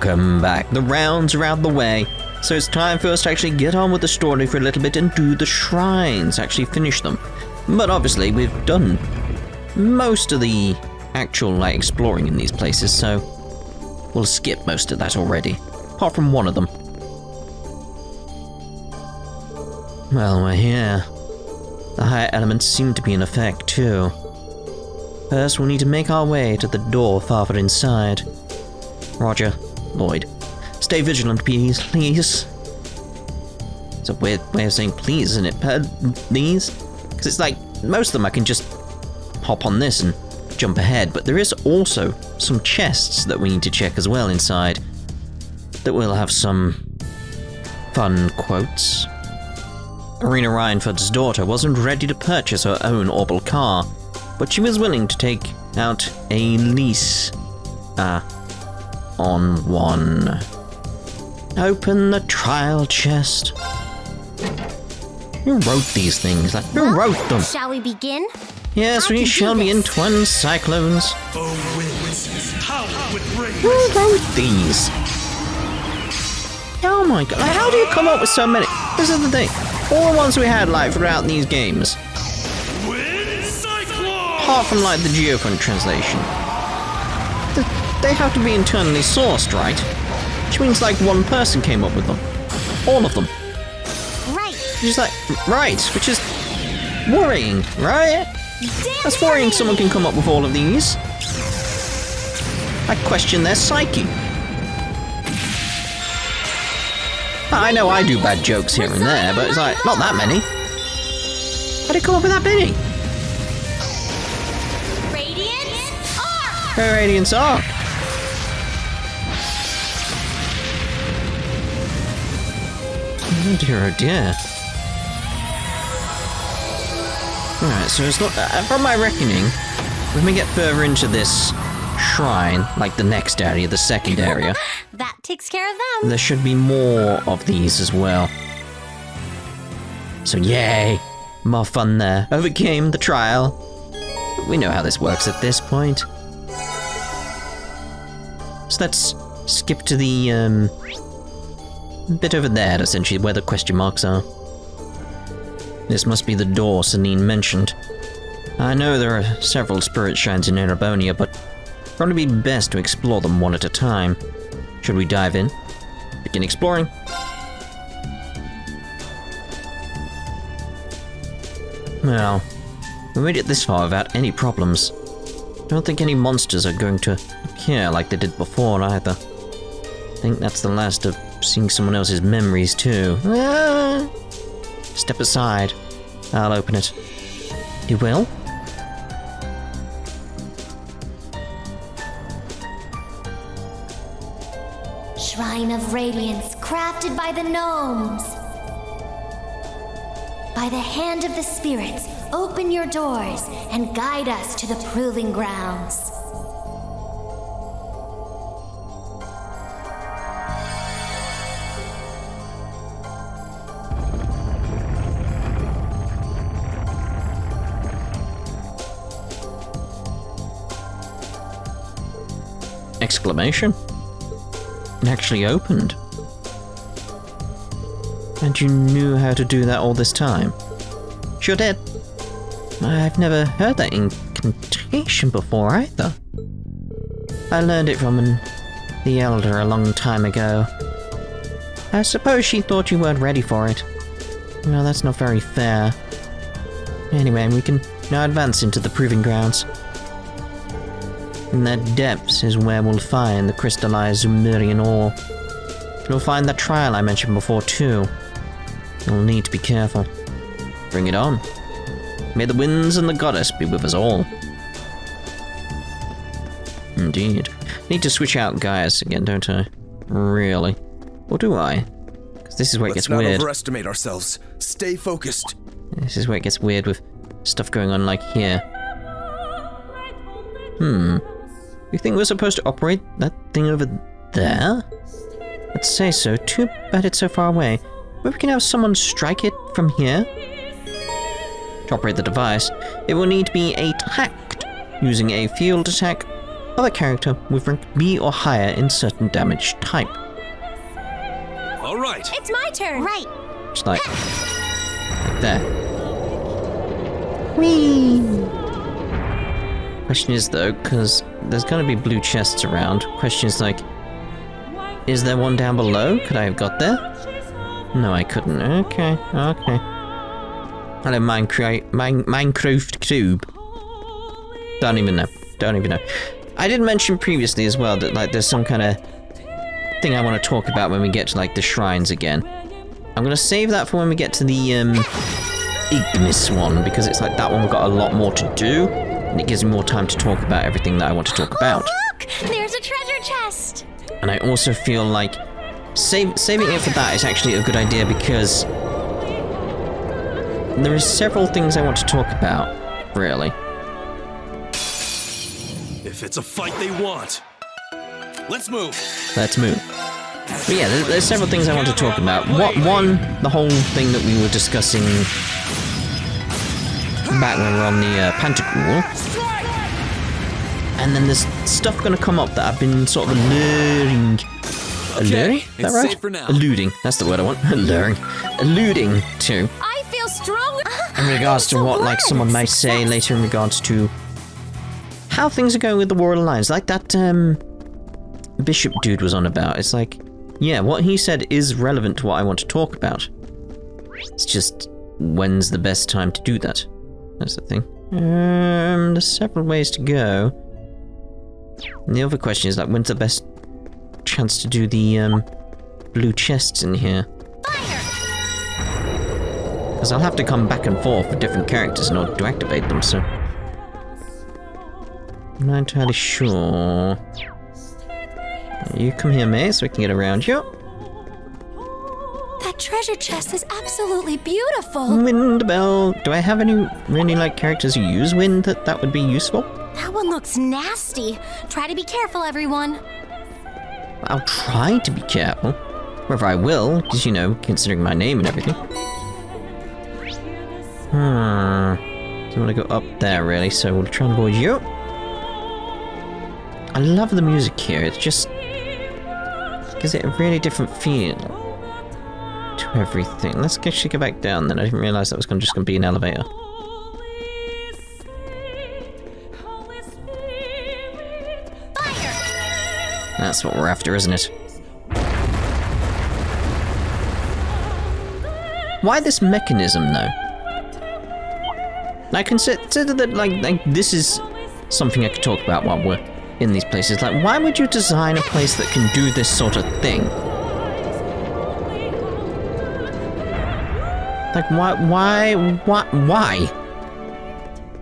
Welcome back. The rounds are out the way, so it's time for us to actually get on with the story for a little bit and do the shrines, actually finish them. But obviously we've done most of the actual exploring in these places, so we'll skip most of that already, apart from one of them. Well, we're here. The higher elements seem to be in effect too. First, we'll need to make our way to the door farther inside. Roger. Lloyd. Stay vigilant, please. It's a weird way of saying please, isn't it? Please? Because it's like, most of them I can just hop on this and jump ahead, but there is also some chests that we need to check as well inside that will have some fun quotes. Arena Rhineford's daughter wasn't ready to purchase her own Orbal car, but she was willing to take out a lease on one. Open the trial chest. Who wrote these things? Who wrote them? Shall we begin? Yes, we shall begin, twin cyclones. Who wrote these? Oh my god, how do you come up with so many? This is the thing. All the ones we had throughout these games. Apart from the Geofront translation. They have to be internally sourced, right? Which means one person came up with them. All of them. Right. Just right, which is worrying, right? That's worrying someone can come up with all of these. I question their psyche. I know I do bad jokes here and there, but it's not that many. How did it come up with that many? Radiance Arc! Radiance Arc. Oh dear, oh dear. Alright, so it's not... from my reckoning, when we get further into this shrine, the next area, the second area... that takes care of them. There should be more of these as well. So yay! More fun there. Overcame the trial. We know how this works at this point. So let's skip to the, bit over there, essentially, where the question marks are. This must be the door Sanine mentioned. I know there are several spirit shrines in Erebonia, but probably be best to explore them one at a time. Should we dive in? Begin exploring? Well, we made it this far without any problems. Don't think any monsters are going to appear like they did before either. Think that's the last of seeing someone else's memories too. Step aside. I'll open it. You will? Shrine of Radiance, crafted by the gnomes. By the hand of the spirits, open your doors and guide us to the proving grounds. Exclamation. It actually opened. And you knew how to do that all this time? Sure did. I've never heard that incantation before either. I learned it from the Elder a long time ago. I suppose she thought you weren't ready for it. Well, that's not very fair. Anyway, we can now advance into the proving grounds. In their depths is where we'll find the crystallized Zemurian Ore. You'll find that trial I mentioned before too. You'll need to be careful. Bring it on. May the winds and the goddess be with us all. Indeed. Need to switch out Gaius again, don't I? Really? Or do I? Because this is where it gets weird. Let's not overestimate ourselves. Stay focused. This is where it gets weird with stuff going on here. You think we're supposed to operate that thing over there? Let's say so. Too bad it's so far away. Maybe we can have someone strike it from here? To operate the device, it will need to be attacked using a field attack of a character with rank B or higher in certain damage type. All right. It's my turn. Right. Just like there. Whee! Question is though, because there's gonna be blue chests around. Question is like, is there one down below? Could I have got there? No, I couldn't. Okay. Hello, Minecraft Cube. Don't even know. I did mention previously as well that like there's some kind of thing I want to talk about when we get to like the shrines again. I'm gonna save that for when we get to the Ignis one, because it's like that one got a lot more to do, and it gives me more time to talk about everything that I want to talk about. Look! There's a treasure chest! And I also feel like saving it for that is actually a good idea, because there are several things I want to talk about, really. If it's a fight they want, let's move. But yeah, there's several things I want to talk about. One, the whole thing that we were discussing back when we were on the Pantagruel. And then there's stuff going to come up that I've been sort of alluring. Alluring? Is that right? Safe for now. Alluding. That's the word I want. Alluding to. I feel strong. In regards to what, like, someone might say later in regards to how things are going with the War Alliance. Like that, Bishop dude was on about. It's like, yeah, what he said is relevant to what I want to talk about. It's just, when's the best time to do that? That's the thing. There's several ways to go. And the other question is, like, when's the best chance to do the, blue chests in here? Because I'll have to come back and forth with different characters in order to activate them, so I'm not entirely sure. You come here, mate, so we can get around you. That treasure chest is absolutely beautiful. Wind bell. Do I have any really like characters who use wind that would be useful? That one looks nasty. Try to be careful, everyone. I'll try to be careful. Whether I will, because, you know, considering my name and everything. So I want to go up there, really, so we'll try and avoid you. I love the music here. It just gives it a really different feel to everything. Let's actually go back down then. I didn't realise that was just going to be an elevator. That's what we're after, isn't it? Why this mechanism, though? I consider that, like this is something I could talk about while we're in these places. Like, why would you design a place that can do this sort of thing? Like, why?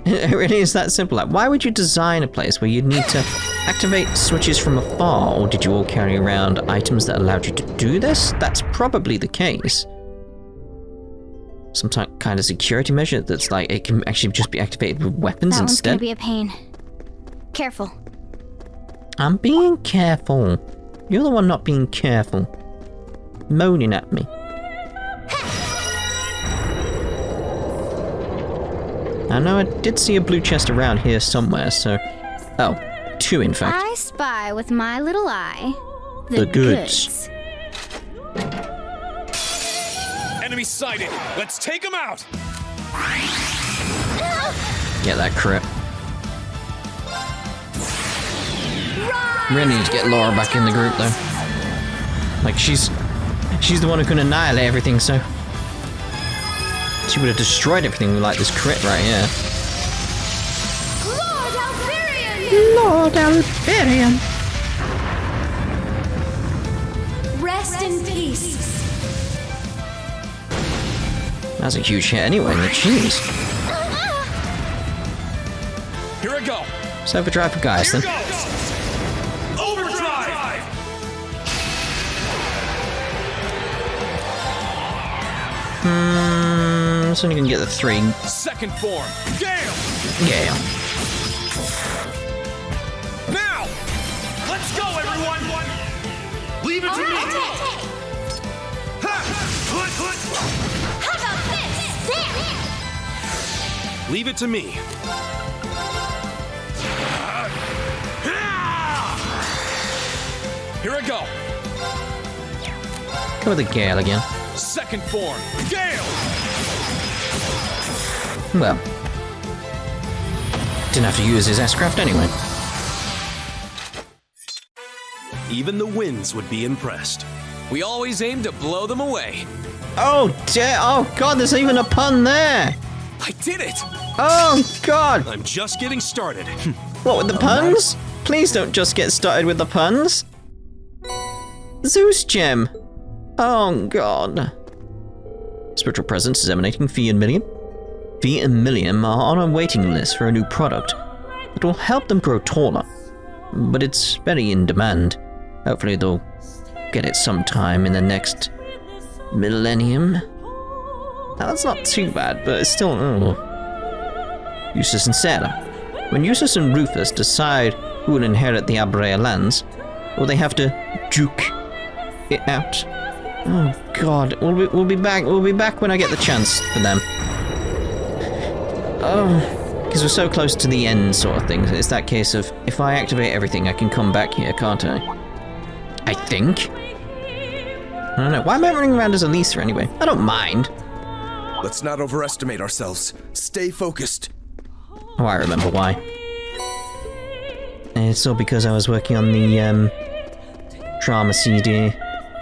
It really is that simple. Like, why would you design a place where you'd need to activate switches from afar, or did you all carry around items that allowed you to do this? That's probably the case. Some kind of security measure that's like, it can actually just be activated with weapons instead. That one's gonna be a pain. Careful. I'm being careful. You're the one not being careful. Moaning at me. I know I did see a blue chest around here somewhere, so... Oh, two in fact. I spy with my little eye The goods. Enemy sighted. Let's take them out. Get that crit. Really need to get Laura back in the group though. Like she's the one who can annihilate everything, so she would have destroyed everything with like this crit right here. Lord Alberian! Lord Alberian! Rest in peace. That's a huge hit anyway, jeez. Here I go. Let's overdrive for guys then. Here goes. Overdrive. So only gonna get the 3. Second form. Gale. Yeah. Now. Let's go, everyone. Leave it to me. How about this? There! Leave it to me. I go. Go with the Gale again. Second form, Gale. Well, didn't have to use his S-craft anyway. Even the winds would be impressed. We always aim to blow them away. Oh dear! Oh god, there's even a pun there! I did it! Oh god! I'm just getting started. What, with the puns? Please don't just get started with the puns. Zeus gem. Oh god. Spiritual presence is emanating Fee and Millium. Fee and Millium are on a waiting list for a new product that will help them grow taller. But it's very in demand. Hopefully they'll get it sometime in the next millennium. Now, that's not too bad, but it's still... Oh. Eustace and Sarah. When Eustace and Rufus decide who will inherit the Aria lands, will they have to duke it out? Oh god, we'll be back. We'll be back when I get the chance for them. Oh, because we're so close to the end sort of thing. It's that case of, if I activate everything, I can come back here, can't I? I think? I don't know. Why am I running around as Elisa anyway? I don't mind. Let's not overestimate ourselves. Stay focused. Oh, I remember why. It's all because I was working on the, drama CD,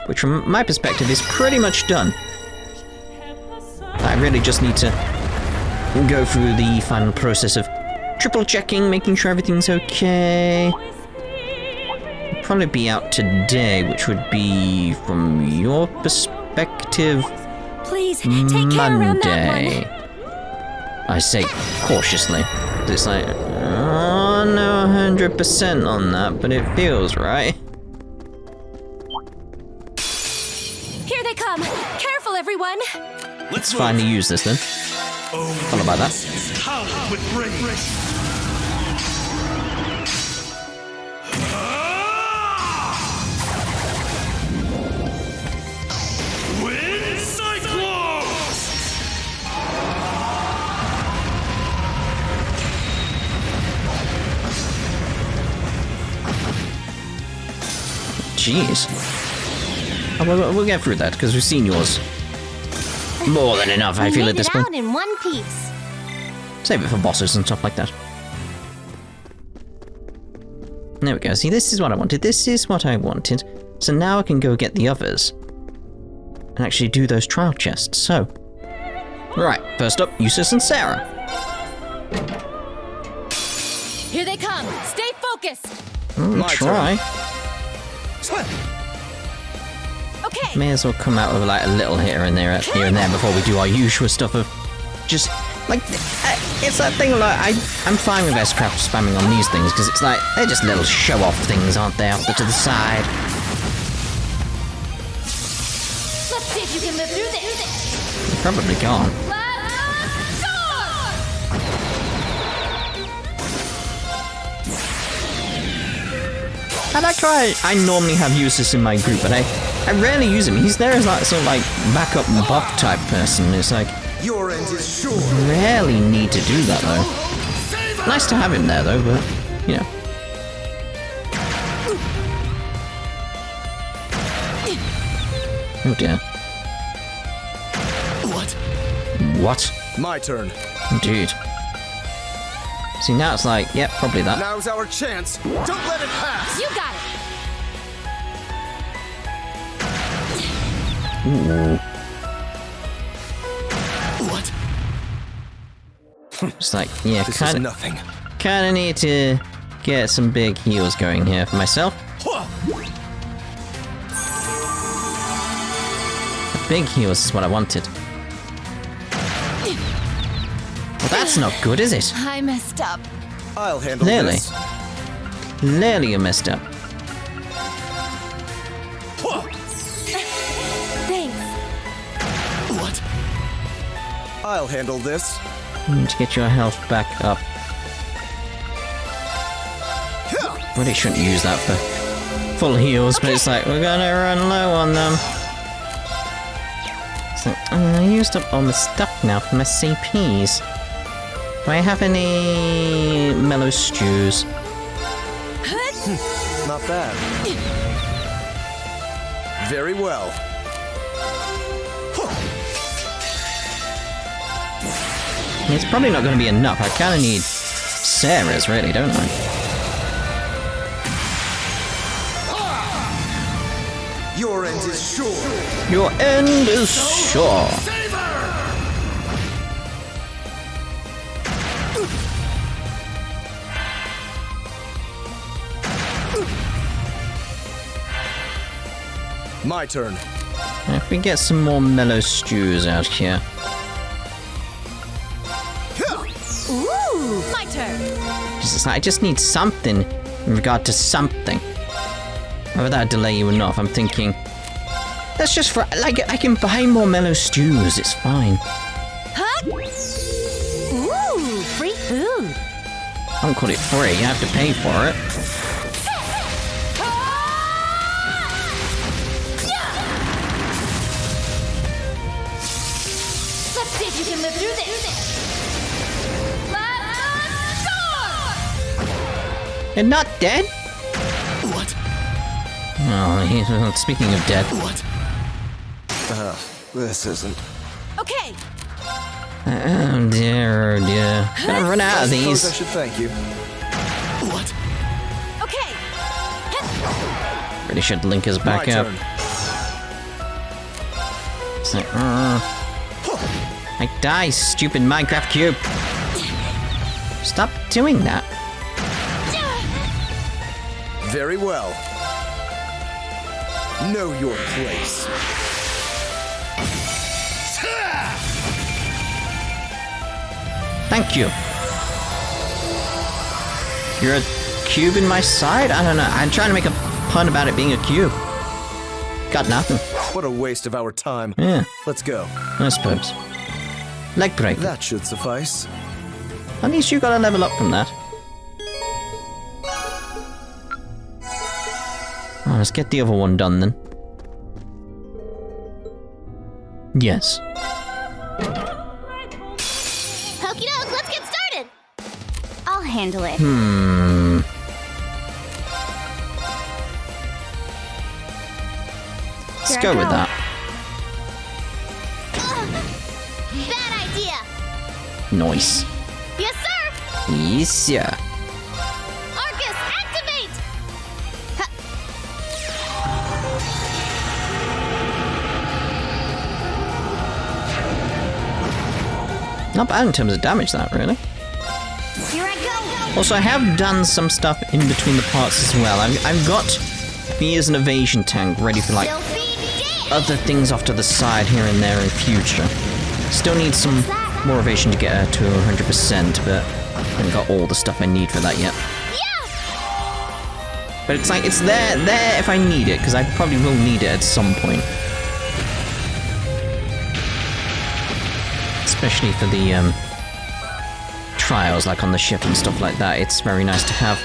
which from my perspective is pretty much done. I really just need to go through the final process of triple checking, making sure everything's okay. It'll probably be out today, which would be, from your perspective, Please, take care around that Monday. I say cautiously. It's like, oh, no 100% on that, but it feels right. Here they come. Careful, everyone. Let's finally use this then. Followed by that. Howl with rage. Wind Cyclone! Jeez. Oh, we'll get through that, because we've seen yours. More than enough, I feel, at this point. Out in one piece. Save it for bosses and stuff like that. There we go. See, this is what I wanted. This is what I wanted. So now I can go get the others. And actually do those trial chests. So. Right, first up, Eustace and Sarah. Here they come. Stay focused. My Try. Okay. May as well come out with like a little here and there before we do our usual stuff of just like it's that thing like I'm fine with S-craft spamming on these things because it's like they're just little show-off things, aren't they, off to the side. Let's see if you can live through this. They're probably gone. Let's go! I like how I normally have Eustace in my group, but I rarely use him. He's there as like sort of like backup buff type person. It's like Your end is sure. rarely need to do that though. Nice to have him there though, but you know. Oh dear. What? My turn. Dude. See, now it's like, yep, probably that. Now's our chance. Don't let it pass. You got it. Ooh. What? It's like, yeah, This is nothing. kinda need to get some big heals going here for myself. Big heals is what I wanted. Well, that's not good, is it? I messed up. I'll handle Clearly. this. Clearly you messed up. Thanks. What? I'll handle this. Need to get your health back up. Really shouldn't use that for full heals, but it's like, we're gonna run low on them. It's like, I used up all my stuff now for my CPs. Do I have any mellow stews? Not bad. Very well. It's probably not going to be enough. I kind of need Sarah's, really, don't I? Your end is sure. Your end is sure. My turn. If we get some more mellow stews out here. Ooh, my turn. I just need something in regard to something. Whether that delay you enough, I'm thinking. That's just for like I can buy more mellow stews. It's fine. Huh? Ooh, free food. I don't call it free. You have to pay for it. Let's see if you can live through this. You're not dead? What? Oh, speaking of dead. What? This isn't. Okay. Oh dear, oh dear. Gonna run out of I these. should thank you. What? Okay. Really should link us back My up. turn. It's like, like, die, stupid Minecraft cube. Stop doing that. Very well. Know your place. Thank you. You're a cube in my side? I don't know. I'm trying to make a pun about it being a cube. Got nothing. What a waste of our time. Yeah, Let's go. I suppose. Leg break. That should suffice. At least you gotta level up from that. Oh, let's get the other one done then. Yes. Okie doke, let's get started. I'll handle it. Let's Here I go with go. that. Bad idea. Nice. Yes, sir. Yes, sir. Arcus, activate. Not bad in terms of damage, that, really. Here I go. Also, I have done some stuff in between the parts as well. I've got Via's an evasion tank ready for, like, Still other things off to the side here and there in future. Still need some more evasion to get her to 100%, but I haven't got all the stuff I need for that yet. Yeah. But it's like, it's there if I need it, because I probably will need it at some point. Especially for the trials, like on the ship and stuff like that. It's very nice to have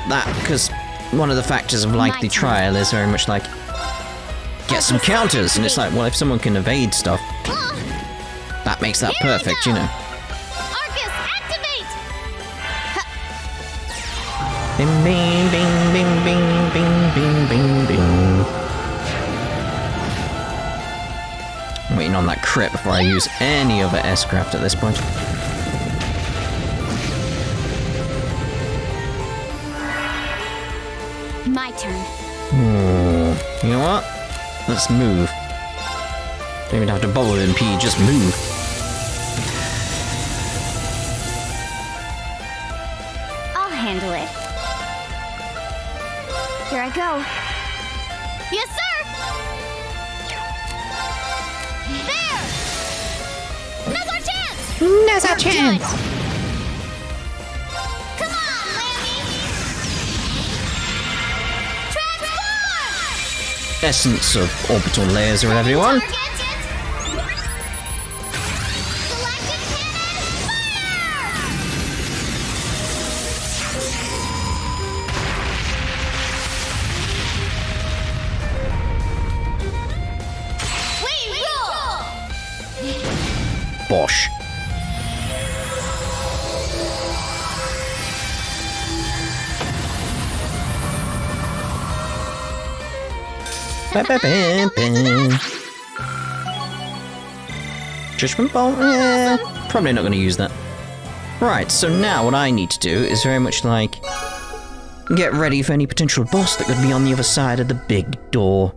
that, because one of the factors of like the trial is very much like get some counters, and it's like, well, if someone can evade stuff, that makes that Here we perfect, go. you know. Arcus, activate. Bing bing bing bing bing bing bing bing bing. I'm waiting on that crit before I use any other S-craft at this point. My turn. You know what? Let's move. Don't even have to bubble MP, just move. I'll handle it. Here I go. Yes, sir. There. Now's our chance. Now's our chance. Come on, Lammy. Transform. Essence of orbital layers or whatever you want. Target. Galactic cannon, fire! We rule! Bosh. Judgment Bolt? Yeah, probably not going to use that. Right, so now what I need to do is very much like get ready for any potential boss that could be on the other side of the big door.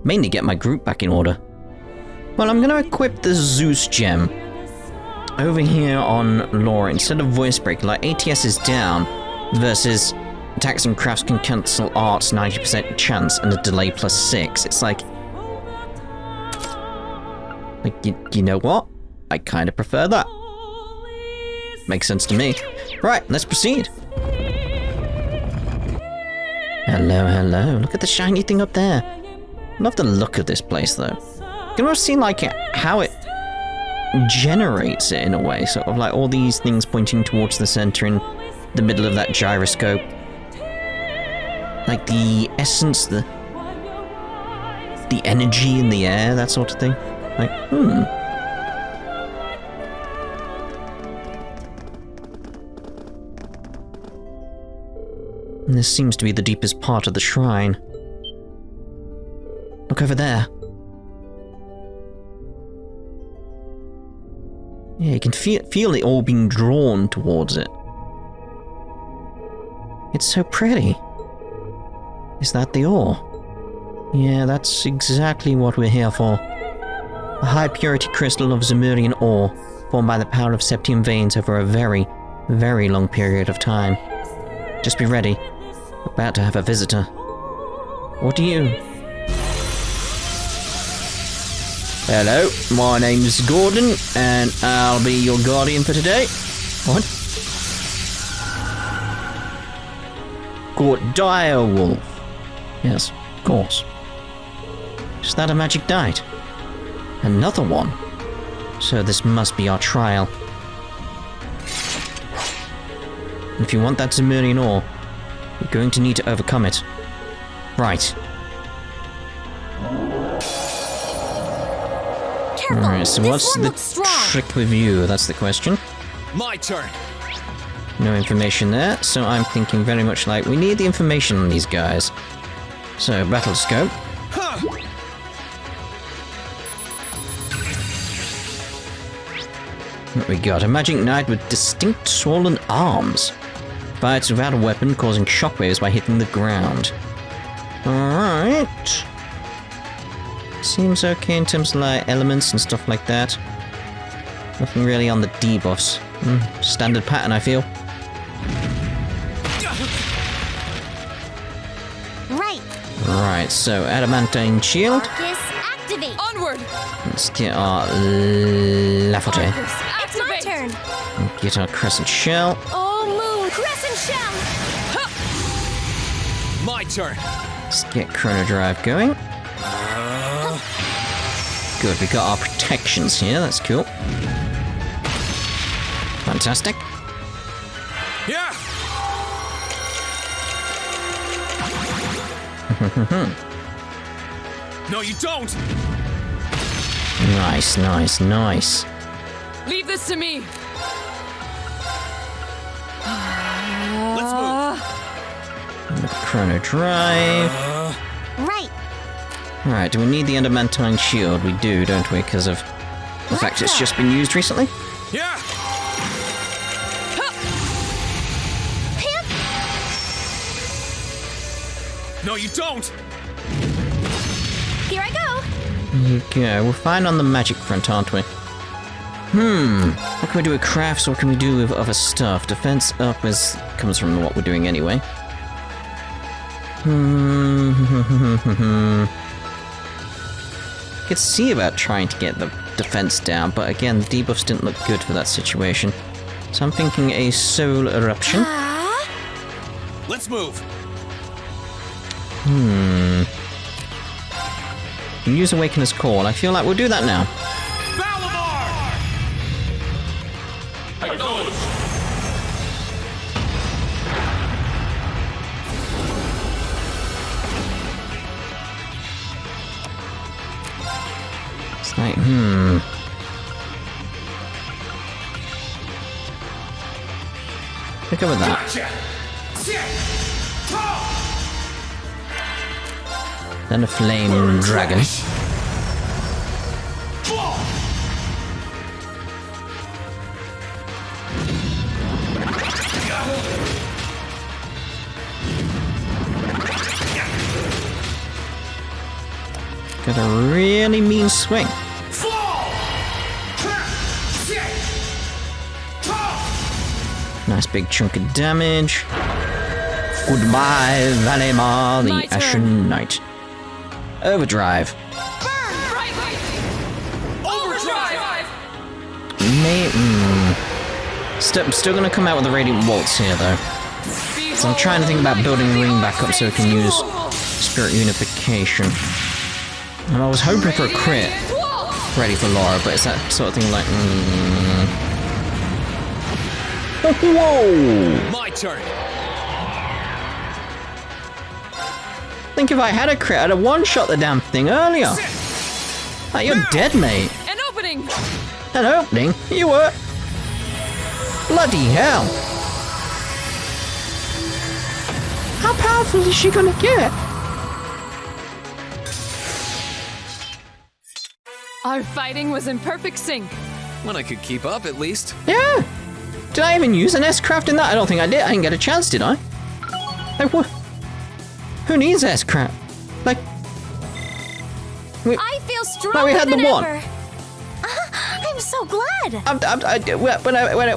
Mainly get my group back in order. Well, I'm going to equip the Zeus gem over here on Laura. Instead of voice break, like ATS is down versus attacks and crafts can cancel arts 90% chance and a delay +6. It's like you know what? I kind of prefer that. Makes sense to me. Right, let's proceed. Hello, hello. Look at the shiny thing up there. Love the look of this place, though. You can almost see, like, how it generates it in a way. Sort of like all these things pointing towards the center in the middle of that gyroscope. Like the essence, the energy in the air, that sort of thing. Like, And this seems to be the deepest part of the shrine. Look over there. Yeah, you can feel it all being drawn towards it. It's so pretty. Is that the ore? Yeah, that's exactly what we're here for. A high-purity crystal of Zemurian ore, formed by the power of septium veins over a very, very long period of time. Just be ready. We're about to have a visitor. What do you... Hello, my name's Gordon, and I'll be your guardian for today. What? Dire Wolf. Yes, of course. Is that a magic knight? Another one. So this must be our trial. If you want that Zemurian ore, you're going to need to overcome it. Right. Alright, so what's the trick with you? That's the question. My turn. No information there, so I'm thinking very much like we need the information on these guys. So, battle scope. What we got? A magic knight with distinct swollen arms. Fights without a weapon, causing shockwaves by hitting the ground. Alright. Seems okay in terms of like elements and stuff like that. Nothing really on the debuffs. Standard pattern, I feel. Right, so adamantine shield. Focus, activate. Onward. Let's get our Lafote. It's my turn. Get our crescent shell. Oh, moon. Crescent shell. My turn. Let's get chrono drive going. Good, we got our protections here. That's cool. Fantastic. Yeah. No, you don't. Nice, nice, nice. Leave this to me. Let's move. Chrono drive. Right. Alright, do we need the adamantine shield? We do, don't we? Because of the fact it's just been used recently? Yeah. No, you don't. Here I go. There you go. We're fine on the magic front, aren't we? What can we do with crafts? What can we do with other stuff? Defense up comes from what we're doing anyway. Could see about trying to get the defense down, but again, the debuffs didn't look good for that situation. So I'm thinking a soul eruption. Let's move. Use Awakener's Call. I feel like we'll do that now. It's like, Pick up with that. Then a flame dragon. Got a really mean swing. Nice big chunk of damage. Goodbye, Valemar, the Ashen Knight. Overdrive. Overdrive! Still gonna come out with a Radiant Waltz here, though. So I'm trying to think about building Rean back up so we can use Spirit Unification. And I was hoping for a crit ready for Laura, but it's that sort of thing like... Whoa! My turn. I think if I had a crit, I'd have one-shot the damn thing earlier. Like, you're dead, mate. An opening! An opening? You were? Bloody hell. How powerful is she gonna get? Our fighting was in perfect sync. When I could keep up, at least. Yeah. Did I even use an S-craft in that? I don't think I did. I didn't get a chance, did I? Like, what? Who needs S-craft? Like... I feel stronger we had the than one. ever. I'm so glad.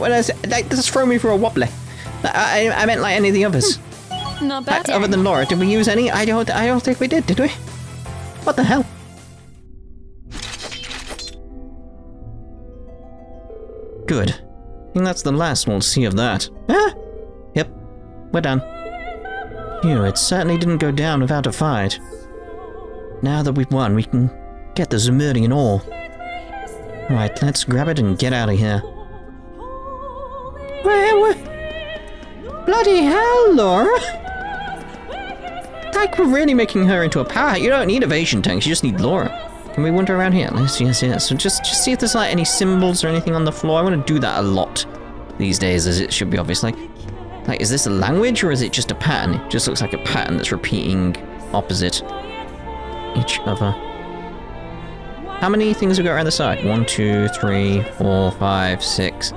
When I said, like, just throw me for a wobbly. I meant like any of the others. Not bad. Other than Laura, did we use any? I don't think we did we? What the hell? Good. I think that's the last we'll see of that. Ah! Yep. We're done. Phew, it certainly didn't go down without a fight. Now that we've won, we can get the Zemurian Ore. Right, let's grab it and get out of here. Where? Bloody hell, Laura! Like, we're really making her into a power. You don't need evasion tanks, you just need Laura. Can we wander around here? Yes. So just see if there's like any symbols or anything on the floor. I want to do that a lot these days, as it should be obvious. Like, is this a language or is it just a pattern? It just looks like a pattern that's repeating opposite each other. How many things have we got around the side? 1, 2, 3, 4, 5, 6,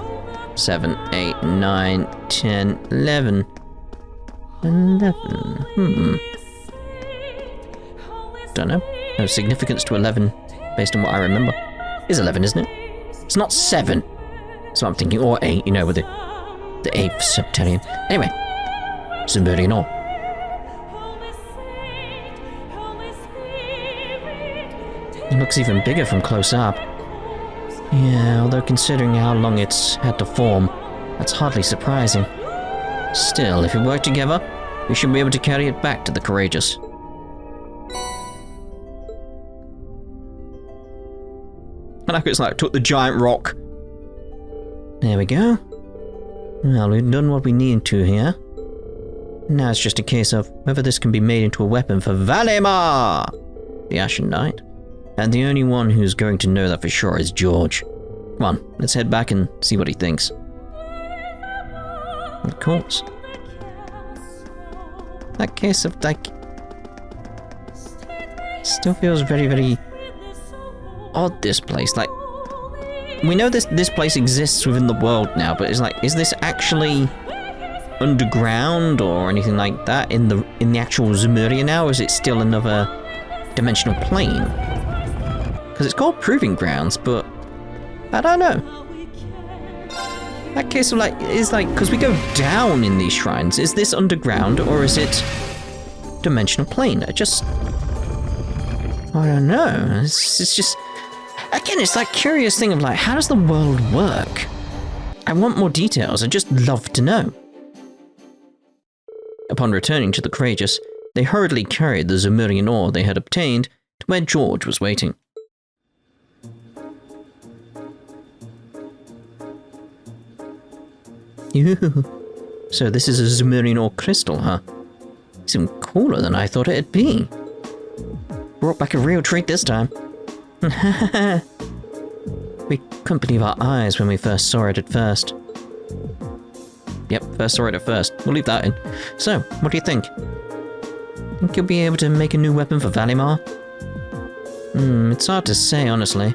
7, 8, 9, 10, 11. 11. Don't know. No significance to 11, based on what I remember. It's 11, isn't it? It's not 7. So I'm thinking, or 8, you know, with the 8th septillion. Anyway, Zemurian Ore. It looks even bigger from close up. Yeah, although considering how long it's had to form, that's hardly surprising. Still, if we work together, we should be able to carry it back to the courageous. I like it's like, took the giant rock. There we go. Well, we've done what we need to here. Now it's just a case of whether this can be made into a weapon for Valemar, the Ashen Knight. And the only one who's going to know that for sure is George. Come on, let's head back and see what he thinks. Of course. That case of, like... still feels very, very... odd, this place. Like, we know this place exists within the world now, but it's like, is this actually underground or anything like that in the actual Zemuria now, or is it still another dimensional plane? Because it's called Proving Grounds, but I don't know. That case of like, is like, because we go down in these shrines, is this underground or is it dimensional plane? I don't know. It's just, again, it's that curious thing of like, how does the world work? I want more details. I'd just love to know. Upon returning to the Courageous, they hurriedly carried the Zemurian Ore they had obtained to where George was waiting. So this is a Zemurian Ore crystal, huh? It's even cooler than I thought it'd be. Brought back a real treat this time. We couldn't believe our eyes when we first saw it at first. Yep, first saw it at first. We'll leave that in. So, what do you think? Think you'll be able to make a new weapon for Valimar? It's hard to say, honestly.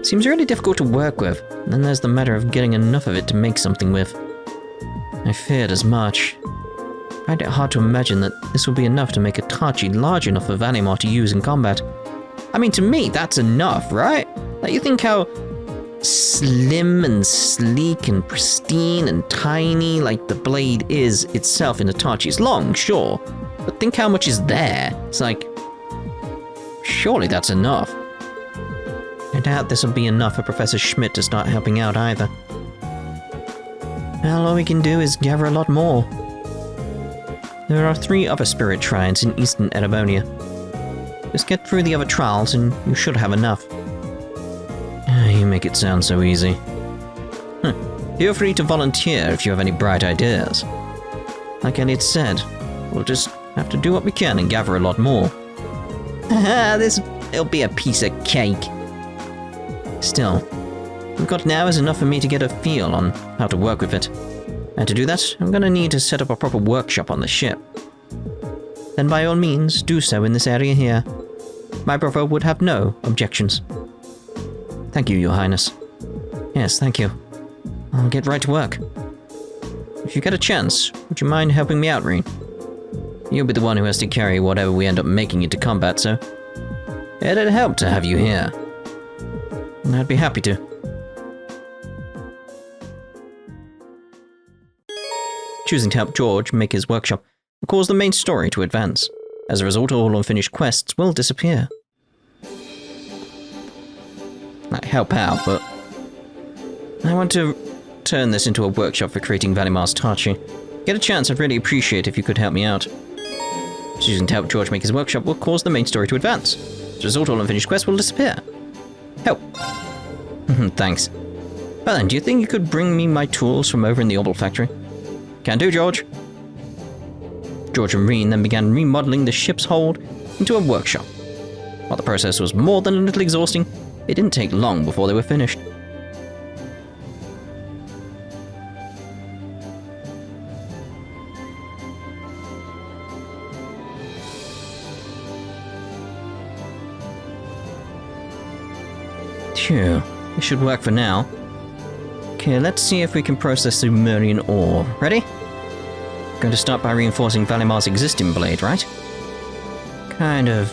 Seems really difficult to work with, and then there's the matter of getting enough of it to make something with. I feared as much. I find it hard to imagine that this will be enough to make a Tachi large enough for Valimar to use in combat. I mean, to me, that's enough, right? Like, you think how slim and sleek and pristine and tiny, like, the blade is itself in a Tachi. It's long, sure, but think how much is there. It's like, surely that's enough. I doubt this will be enough for Professor Schmidt to start helping out either. Well, all we can do is gather a lot more. There are 3 other spirit shrines in eastern Erebonia. Just get through the other trials and you should have enough. You make it sound so easy. Feel free to volunteer if you have any bright ideas. Like Elliot said, we'll just have to do what we can and gather a lot more. It'll be a piece of cake. Still, what we've got now is enough for me to get a feel on how to work with it. And to do that, I'm gonna need to set up a proper workshop on the ship. Then by all means, do so in this area here. My brother would have no objections. Thank you, Your Highness. Yes, thank you. I'll get right to work. If you get a chance, would you mind helping me out, Rean? You'll be the one who has to carry whatever we end up making into combat, so it'd help to have you here. And I'd be happy to. Choosing to help George make his workshop will cause the main story to advance. As a result, all unfinished quests will disappear. I help out, but I want to turn this into a workshop for creating Valimar's Tachi. Get a chance, I'd really appreciate if you could help me out. Choosing to help George make his workshop will cause the main story to advance. As a result, all unfinished quests will disappear. Help. Thanks. Well then, do you think you could bring me my tools from over in the Orbital Factory? Can do, George. George and Rean then began remodeling the ship's hold into a workshop. While the process was more than a little exhausting, it didn't take long before they were finished. Phew, this should work for now. Okay, let's see if we can process Zemurian Ore. Ready? Going to start by reinforcing Valimar's existing blade, right? Kind of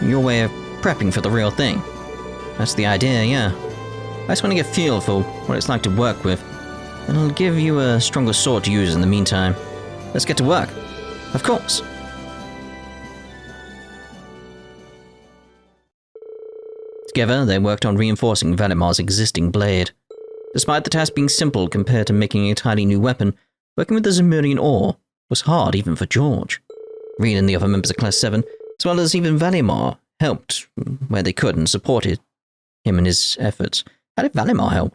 your way of prepping for the real thing. That's the idea, yeah. I just want to get a feel for what it's like to work with, and I'll give you a stronger sword to use in the meantime. Let's get to work. Of course. Together, they worked on reinforcing Valimar's existing blade. Despite the task being simple compared to making an entirely new weapon, working with the Zemurian Ore was hard even for George. Rean and the other members of Class 7, as well as even Valimar, helped where they could and supported him in his efforts. How did Valimar help?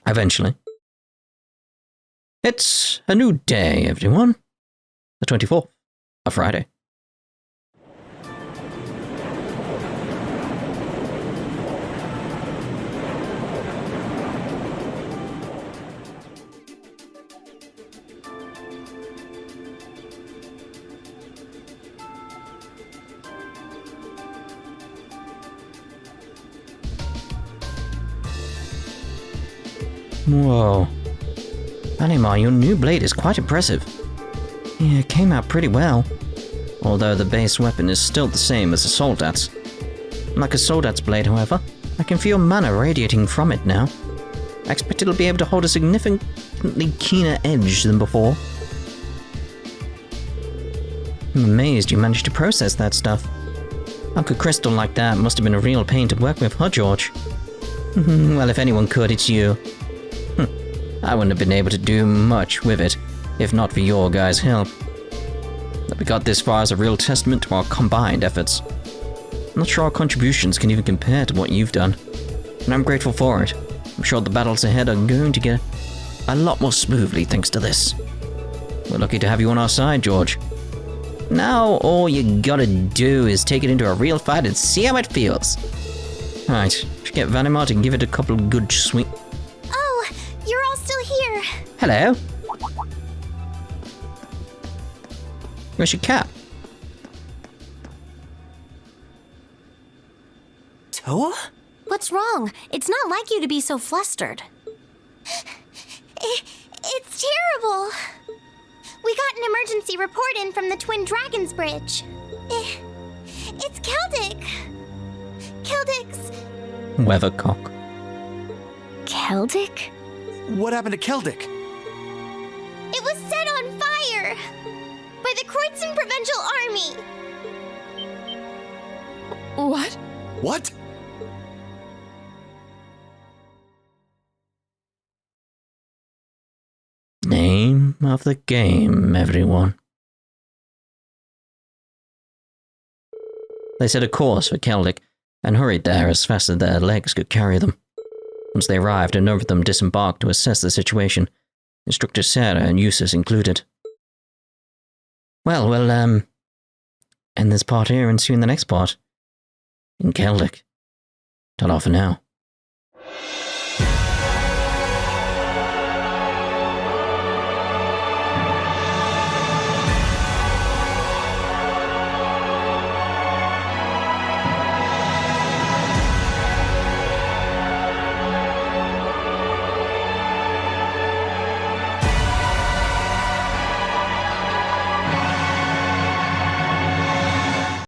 Eventually. It's a new day, everyone. The 24th, a Friday. Whoa. Valimar, your new blade is quite impressive. Yeah, it came out pretty well. Although the base weapon is still the same as a Soldat's. Like a Soldat's blade, however, I can feel mana radiating from it now. I expect it'll be able to hold a significantly keener edge than before. I'm amazed you managed to process that stuff. Like a crystal like that must have been a real pain to work with, huh, George? Well, if anyone could, it's you. I wouldn't have been able to do much with it, if not for your guys' help. That we got this far is a real testament to our combined efforts. I'm not sure our contributions can even compare to what you've done, and I'm grateful for it. I'm sure the battles ahead are going to get a lot more smoothly thanks to this. We're lucky to have you on our side, George. Now all you gotta do is take it into a real fight and see how it feels. Alright, should get Valimar to give it a couple of good swing. Oh, you're all still here. Hello? Where's your cap? Oh? What's wrong? It's not like you to be so flustered. It's terrible. We got an emergency report in from the Twin Dragons Bridge. It's Celtic. Celdic's... Weathercock. Celtic? What happened to Celtic? It was set on fire by the Kreutzen Provincial Army. What? What? Name of the game, everyone. They set a course for Celtic and hurried there as fast as their legs could carry them. Once they arrived, a number of them disembarked to assess the situation, Instructor Sarah and Eustace included. Well, we'll, end this part here and see you in the next part. In Celtic. Ta-ra for now.